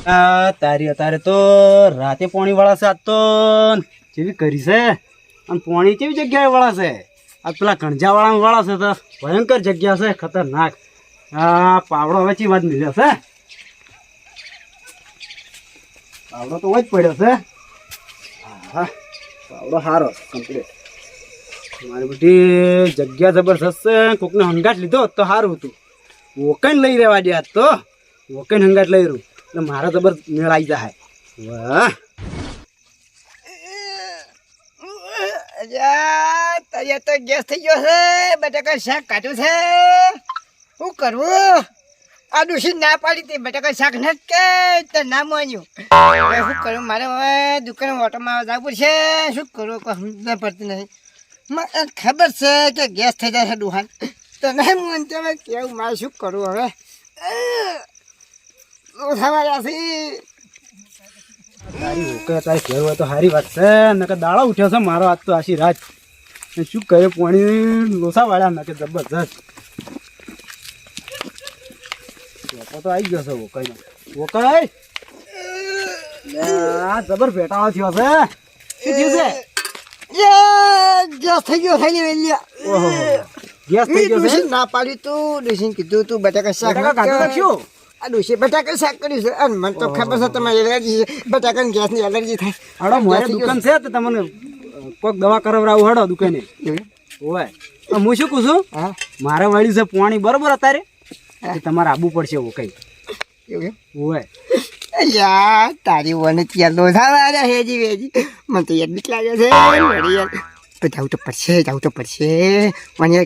તારી અત્યારે તો રાતે પોણી વાળા છે આજ તો કેવી કરી છે અને પોણી કેવી જગ્યાએ વાળા છે આજ પેલા કણજા વાળા છે તો ભયંકર જગ્યા છે ખતરનાક. પાવડો હવે ચી વાત મળ્યો છે, પાવડો તો જ પડ્યો છે. હા પાવડો સારો કમ્પ્લીટ. મારી બધી જગ્યા જબરજસ્ત છે. કોકને હંગાટ લીધો તો સારું હતું. વોકન લઈ રહેવા દે આજ તો વોકન હંગાટ લઈ રહ્યું એટલે મારા જબર મેળ આવી જાય. વાહ તૈયાર તો ગેસ થઈ ગયો છે. બટાકા શાક કાઢ્યું છે. શું કરવું? આ ડુસી ના પાડી હતી બટાકા શાક નથી કે તો ના માન્યું. શું કરું મારે હવે દુકાને ઓટોમાં જવું પડશે. શું કરું કોઈ સમજ પડતી નહીં. મને ખબર છે કે ગેસ થઈ જાય છે દુહાન તો નહીં માનતો. હવે કેવું મારે શું કરું હવે? તારી ઓકે તારી ઘેર હોય તો સારી વાત છે. નકર દાડો ઉઠ્યો છે મારો આજ તો આશી રાત. શું કરે પાણી લોસા વાળ્યા નકે જબરજસ્ત. તો આવી ગયો છે ઓકાઈ ઓકાઈ જબર ભેટાળો થયો છે. શું થયું છે? ગેસ થઈ ગયો થઈ ગયો. ઓહો ગેસ થઈ ગયો છે. ના પાડ્યું તું ડુસી કીધું તું બટાકા શાક કાઢ્યું. આ ડોશી બટાકા શાક કર્યું છે અને મને તો ખબર છે તમારી એલર્જી છે. બટાકાની ગેસની એલર્જી થાય. હડો મારી દુકાન છે તો તમને કોઈક દવા કરાવડાવું હડો દુકાને. હોય હું શું કહું છું, મારે વાળી છે પાણી બરોબર અત્યારે તમારે આવવું પડશે એવું કઈ. હોય યાર તારી વને ત્યાં લોધા હેજી વેજી મને તો યાર બીક લાગે છે. યાર જવું તો પડશે. મને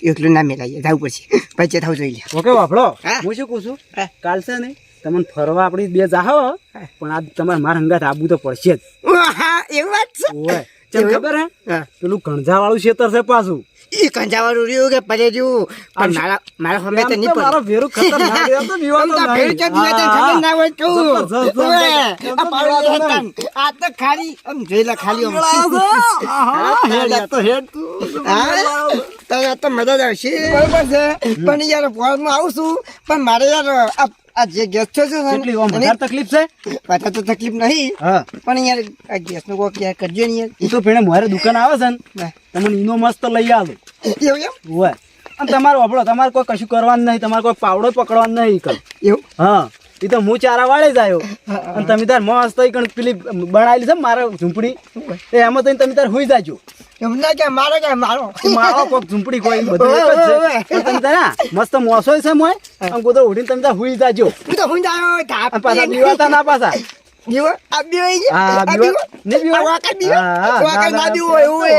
એકલું ના મેલાઈએ જવું પડશે. પછી થવું જોઈએ. ઓકે વાપડો હું શું કહું છું, કાલ છે ને તમને ફરવા આપણી બે જાહો પણ આજ તમારે મારા હંગાત આવવું તો પડશે જ. એવું વાત છે. હોય ચાલ ખબર હે પેલું કણજા વાળું ખેતર છે પાછું. એ કંજાવાળું રહ્યું કે પરે રહ્યું પણ મારા હમે તો નહીં મારો ભેરું ખતરનાક રહ્યો તો બીવાતો નહીં. ખબર ના હોય તું આ તો ખાલી આમ જોઈ લે ખાલી તો મજા જ આવશે. બરોબર છે પણ યાર ફોનમાં આવું છું પણ મારે યાર આ જે ગેસ છે તકલીફ છે પાછા તો તકલીફ નહીં પણ યાર આ ગેસ નું કોઈ યાર કરજો ને યાર. એ તો પેણે મારે દુકાન આવે છે ને તમને ઈનો મસ્ત લઈ આવો. હોય અને તમારે વાપરો તમારે કોઈ કશું કરવાનું નહીં. તમારે કોઈ પાવડો પકડવાનું નહીં. એવું હા એ તો હું ચારા વાળે જ આવ્યો અને તમે તાર મસ્ત પેલી બનાવેલી છે મારે ઝૂંપડી એમાં તો તમે તાર હોઈ જાજો. એમના કે મારો મારો કોઈક ઝૂંપડી કોઈ બધું એક જ છે. તમે તાર મસ્ત મોસો છે મોય આમ ગોદડો ઉડીને તમે તાર હોઈ જાજો. હું તો હું જાયો પાછા બીવાતા ના પાછા. બીવા આ બીવા હા બીવા ને બીવા વાકા બીવા વાકા ના બીવો એવું એ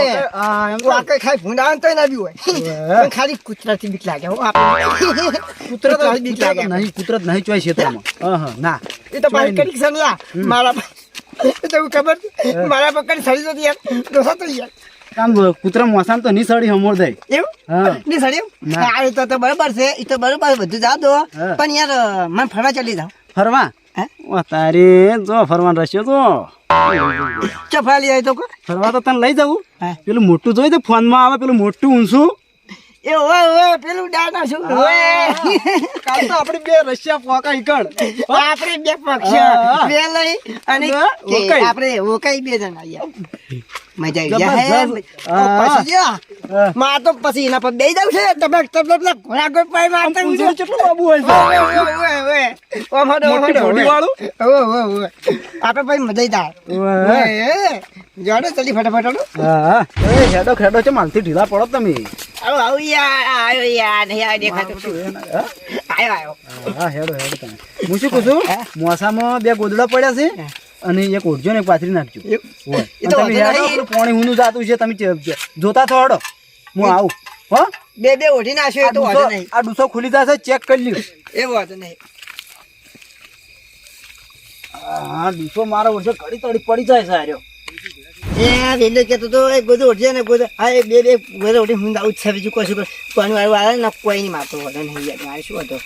વાકા ખાઈ ભૂંડાન તો ના બીવો પણ ખાલી કૂતરાથી બીક લાગે હો આપણે. કૂતરા બીક લાગે નહીં કૂતરત નહીં ચોય ક્ષેત્રમાં. હા ના એ તો બાઈક કરી સમલા મારા તો ખબર મારા પકડ સડી તો યાર દોસા તો યાર આમ કૂતરા મોસામ તો ની સડી હમોર જાય. એવું ની સડી આ તો બરાબર છે. એ તો બરાબર બધું જા દો પણ યાર મને ફરવા ચાલી જાવ. ફરવા તારે જો ફરવાનો રસ્યો તો ચફા લઈ આવી તો ફરવા તો તને લઈ જવું. પેલું મોટું જોઈ તો ફોન માં આવે પેલું મોટું ઊંચું એ ઓય પેલું ડાના શું કાલ તો આપણે બે રશિયા પોકા ઈકડ આપણે બે પક્ષ બે લઈ અને આપણે ઓકાઈ બે જણા યાર મજા આવી જાય. માં તો પછી એના પર બેસી જાવ છે. તમે ઘોડા ગોળ પાઈ મારતા કેટલું બાબુ હોય છે આપણે પછી મજા જાય. જાડો ચલી ફટાફટ. હેડો ખેડો છે માલથી ઢીલા પડો તમે. આવો યાર નહીં દેખાતો. આયો હા હેડો તમે. હું શું કહું છું મોસામાં બે ગોદડા પડ્યા છે અને એક ઓઢજો ને એક પાથરી નાખજો. પાણી ઊંધું જાતું છે તમે જોતા છો. હડો હું આવું. હો બે ઓઢી નાખ્યો તો વાંધો નહીં. આ ડૂસો ખુલી જશે ચેક કરી લ્યો. એવું વાંધો નહીં. હા ડૂસો મારો વર્ષે ઘડી તડી પડી જાય છે આર્યો. વેલે કેતો તો એક બધું ઓઢજે ને બધું હા બે બધું ઓઢી હું આવું છે. બીજું કશું પાણી વાળું આવે ને કોઈ નહીં મારતો વધે નહીં યાર મારે શું હતો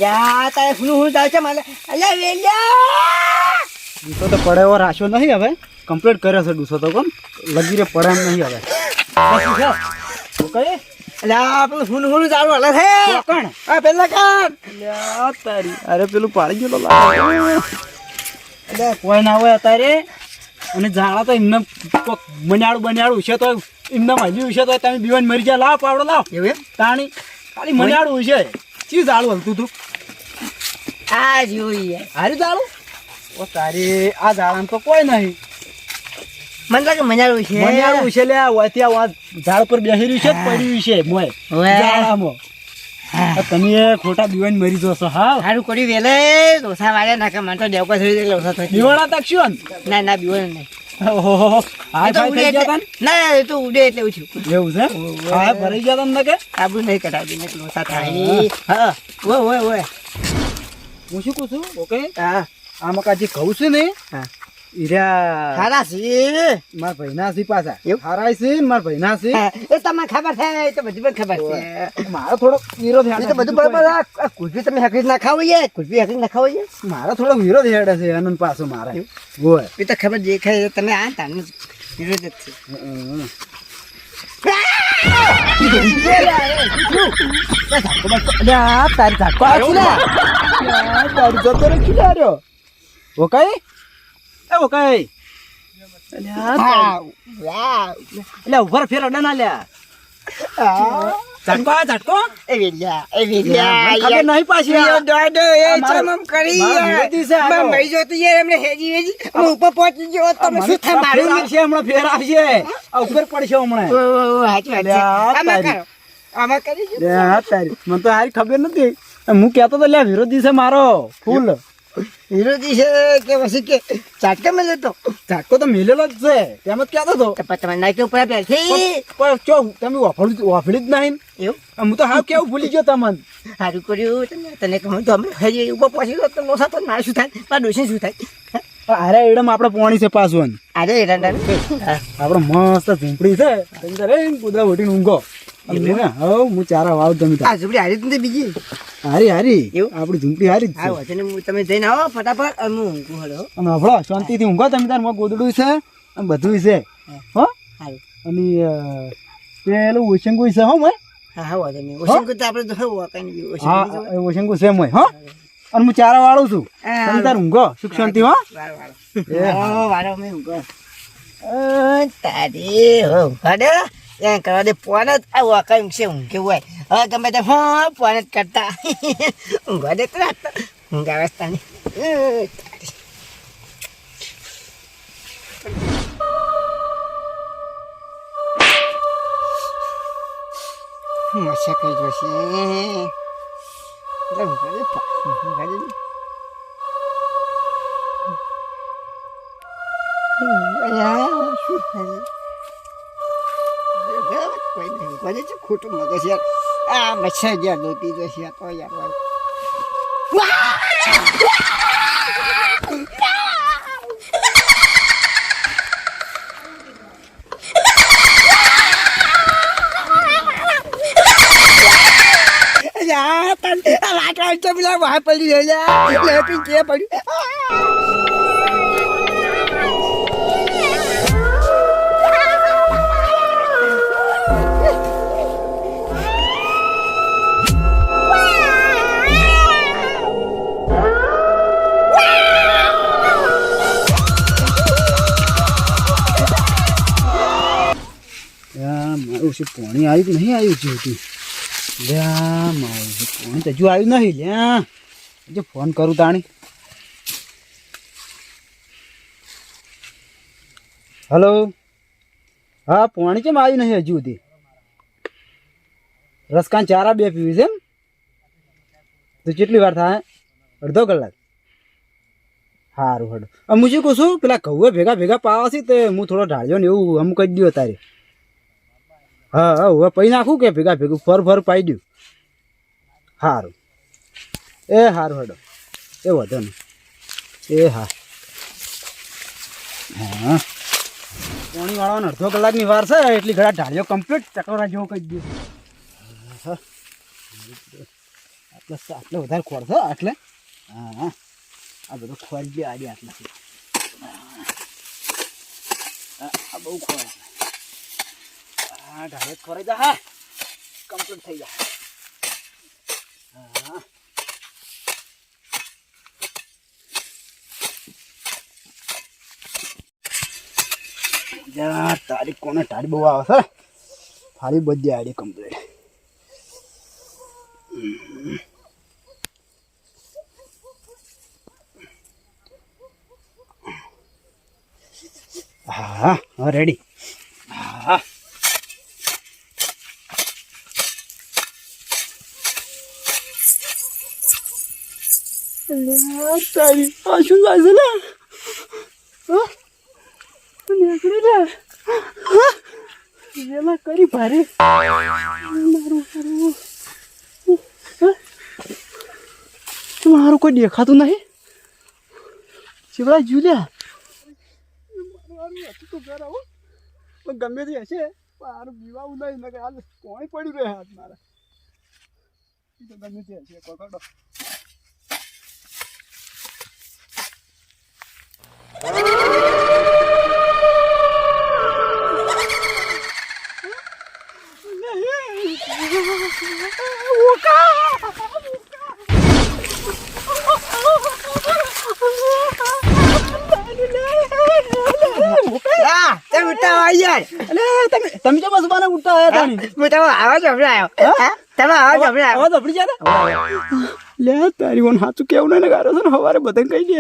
યા તારે હું જાવ છે મારે અલ્યા વેલ્યા ડૂસો તો પડે એવો રાશો નહીં. હવે કમ્પ્લીટ કર્યો છે ડૂસો તો કોણ લગી રે પડે એમ નહીં. હવે એટલે આ પેલું હુન ચાલુ હલે છે કોણ આ પેલા કાન અલ્યા તારી અરે પેલું પાડી ગયો લાગે એટલે કોઈ ના હોય અત્યારે અને જાણા તો એમને મન્યાળું છે તો એમને મળ્યું છે તો તમે બીવાન મરી જાય લાવ પાવડો લાવ એવું એમ તાણી ખાલી મન્યાળું છે ચી જાળું હલતું તું આ જોઈએ હારી જાળું ઓ તારી આ જાળામાં તો કોઈ નહીં મને લાગે મજાડું છે મન્યાળું છે લે ત્યાં ઝાડ પર બેસી રહ્યું છે પડ્યું છે મોય જાળામાં તમે ખોટા બીવાન મરી જશો હા સારું કર્યું વેલે લોસા વાળે નાખે મને તો દેવકો થઈ જાય લોસા થઈ બીવાણા તાકશો ને ના બીવણ નહીં ઓહો હાય ફાઈ થઈ ગયા તા ને? ના એ તો ઉડે એટલે ઉછ્યું એવું છે હા ભરાઈ ગયા તા ને કે આબુ નહીં કટાવતી ને લોસા થાય હા ઓય હું શું કહું છું ઓકે હા આમાં કાજી કહું છું ને હા ઈરા સારા છે મારા ભાઈના છે પાછા એવું? હારાય છે મારા ભાઈના છે એ તમને ખબર છે એ તો બધી પણ ખબર છે મારો થોડો વિરોધ એ તો બધું બરાબર આ કુલ્ફી તમે હકરી ના ખાવો યાર કુલ્ફી હકરી ના ખાવો યાર મારો થોડો વિરોધ હેડે છે આનંદ પાછો મારે હોય એ તો ખબર દેખાય તમે આ તાનું વિરોધ જ છે તારી ધાકો આછી ને તારી જતો રે ખીલાર્યો ઓકાઈ એ ઓકાઈ એટલે ઉભર ફેર અડા ના લ્યા ઝટકો એ વેલિયા ખબર નહીં પાછી આ. દોડો એ ચમમ કરી મારા વિરોધી છે આ તો. મઈ જોતી યાર એમને હેજી હું ઉપર પહોંચી ગયો તમે શું થા ફેર મારું આવશે હમણાં ફેર આવશે આ ઉપર પડશે હમણાં હાચી વાત છે લ્યા, આમાં તારી. કરો આમાં કરી જો લે હા તારી મને તો હારી ખબર નથી હું કહેતો તો લ્યા વિરોધી છે મારો ફૂલ વિરોધી છે કે પછી કે ચાટકા મેં લેતો ઝાટકો તો મેલેલો જ છે તેમ જ કહેતો હતો તો તમે નાઈટ ઉપર બેઠી પણ ચો તમે વાફળી જ નહીં એવું હું તો હાવ કેવું ભૂલી ગયો તમને સારું કર્યું તને કહું તો અમે હજી ઉપર પહોંચી ગયો તો લોસા તો ના શું થાય મારા ડોસી શું થાય અરે એડમ આપણે પોણી છે પાછું અરે એરંડા આપણે મસ્ત ઝૂંપડી છે તમે તારે કુદરા ઉઠીને ઊંઘો હું ચારા વાવ તમે આ ઝૂંપડી હારી જ નથી બીજી હારી એવું? આપણી ઝૂંપડી હારી જ આ છે વચને તમે જઈને આવો ફટાફટ અને હું ઊંઘું હળો અને હભળો શાંતિથી ઊંઘો તમે તાર માં ગોદડું છે અને બધું છે હો સારું અને પેલું ઓશંગુ છે હો મોય હા હા વાંધો નહીં ઓશન કરતા આપણે તો હવે કઈ નહીં હા ઓશંગુ છે મોય હો અને હું ચારા વાળું છું તમે તાર ઊંઘો સુખ શાંતિ હો વારો મેં ઊંઘો તારી હો ઉઘાડે ત્યાં કરવા દે પોન જ આ વાકા ઊંઘશે ઊંઘે હોય હવે તમે તો હા પોન જ કરતા ઊંઘવા દે કરા ઊંઘાવે તાની મશા કઈ જોશે ઊંઘવા દે શું થાય કોઈ નહીં કોને છે ખોટું મગજ યાર આ મચ્છર જ્યાં લોટી જશે તો યાર વાહ પડ્યું કે પડ્યું મારું છે પાણી આવ્યું કે નહીં આવ્યું છે હજુ લ્યા મારું છે પાણી તો હજુ આવ્યું નહીં લ્યા હજુ ફોન કરું તાણી હલો હા પાણી કેમ આવ્યું નહીં હજુ સુધી રસકાન ચારા બે પીવી છે એમ તો કેટલી વાર થાય અડધો કલાક સારું હડો હું શું કહું છું પેલા ઘઉં ભેગા ભેગા પાવા છે તે હું થોડો ઢાળ્યો ને એવું અમુક કહી દો તારે હા હા હવે પૈ નાખું કે ભેગા ભેગું ફર પાઈ દઉં સારું એ સારું હડો એ વધો ને એ હા હા પાણી વાળવાનો અડધો કલાકની વાર છે એટલી ઘણા ઢાળીઓ કમ્પ્લીટ ચટોરા જેવો કહી દઉં આટલે વધારે ખોળ છે આટલે હા હા આ બધો ખોળ બી આજે આટલા આ બહુ ખોળ હા ઢાળે ખોરાઈ જા હા કમ્પ્લીટ થઈ જાય. હા જા તારી કોને તારી બહુ આવે છે. ફાળી બધી આઈડી કમ્પ્લીટ. હા હા રેડી. હા તારી આ શું થાય છે ને? હા નીકળી લે. એમાં કરી ભારે મારું કોઈ દેખાતું નહીં. શિવડા જુલ્યા ગમે તે હશે મારું પીવાવું નહીં ને હાલ કોણ પડી રહે હાથ મારા. ગમે તે હશે પકડો. હા તે ઉઠાવ યાર. તમે કેમ બસબાને ઉઠતા આવ્યા તાણી? હું તમે આવાજ સંભળાયો. હા તમે આવાજ સંભળાયો. આવાજ આપડી જાય લે તારી ઓન સાચું કેવું નહીં ને ગારો છે ને સવારે બધાને કહી દે.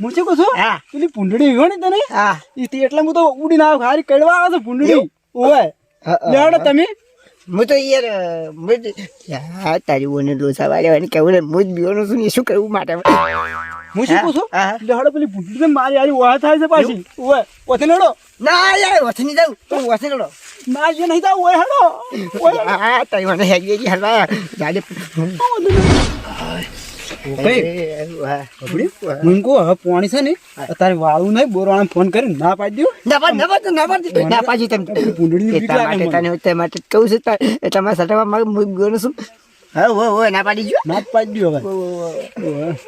હું શું કહું છું? હા પેલી ભૂંડડી હોય ને તને હા એટલે હું તો ઉડીને આવ્યો. ખાલી કડવા આવે છે ભૂંડડી. ઓય લેડો તમે. હું તો યાર હા તારી બોને લોસા વાળે કેવું ને હું જ બીવાનું છું ને શું કરવું માટે. હું શું કહું છું? લેડો પેલી ભૂંડડી મારી હારી ઓળા થાય છે પાછી. ઓય ઓથે લેડો. ના યાર વસી નહીં જાઉં તો વસી લો. ના જે નહીં જાવ ઓય હેડો. હા તારી મને હેડી હલવા ગાડી હું કહું હવે પોણી છે ને તારે વાળું નહીં બોરવાળા ફોન કરી ના પાડી દો. ના પાછી તમે તે માટે કહું છું તમારા સાથે હું બીવાનું છું. હા હો ના પાડી ગયો. ના જ પાડી દો હવે.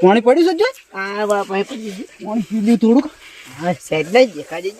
પાણી પડ્યું છે હા પડી ગયું પાણી પી લ્યું થોડુંક. હા સાઈડ નહીં દેખાડી